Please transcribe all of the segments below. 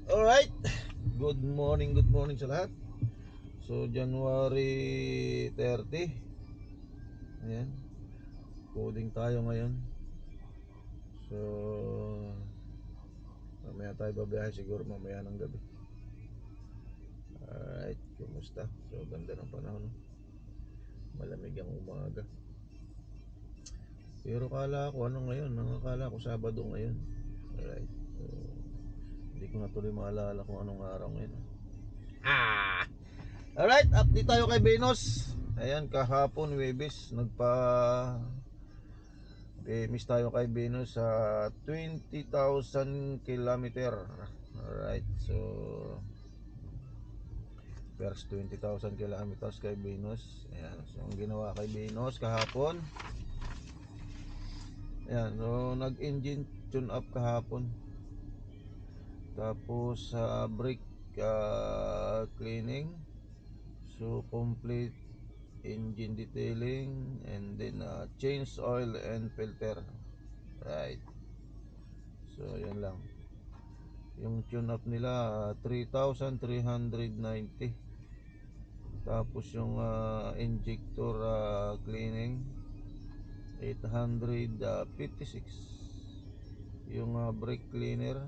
Alright, good morning sa lahat. So, January 30. Ayan, coding tayo ngayon. So, mamaya tayo babiyahe siguro mamaya ng gabi. Alright, kumusta? So, ganda ng panahon, no? Malamig ang umaga. Pero kala ko ano ngayon? Akala ko Sabado ngayon. Alright, so, hindi ko na tuloy maalala kung anong araw ngayon. Alright, update tayo kay Venus. Ayan, kahapon Webes miss tayo kay Venus sa 20,000 kilometer. Alright, so first 20,000 kilometers kay Venus. Ayan, so ang ginawa kay Venus kahapon, ayan, so nag-engine tune up kahapon. Tapos sa brake cleaning. So complete engine detailing and then change oil and filter. Right. So yan lang. Yung tune up nila 3,390. Tapos yung injector cleaning 856. Yung brake cleaner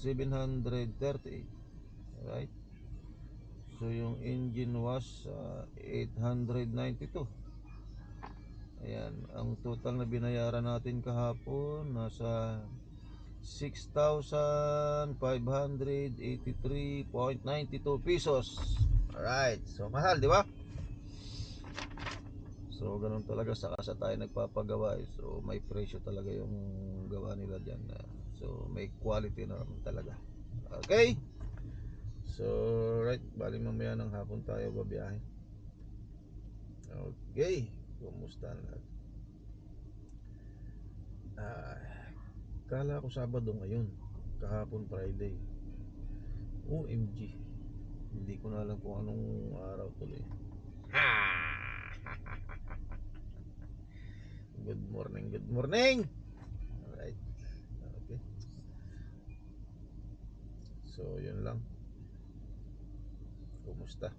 738. Right. So yung engine wash 892. Ayan, ang total na binayaran natin kahapon nasa 6,583.92 pesos. Alright, so mahal, di ba? So ganun talaga sa kasa tayo nagpapagawa. So may presyo talaga yung gawa nila dyan. So may quality na naman talaga. Okay. So right, bali mamaya ng hapon tayo babiyahe. Okay, kumusta na? Kala ko Sabado ngayon, kahapon Friday. OMG, hindi ko na alam kung anong araw tuloy. Good morning, good morning. Alright, okay. So yun lang. Kumusta?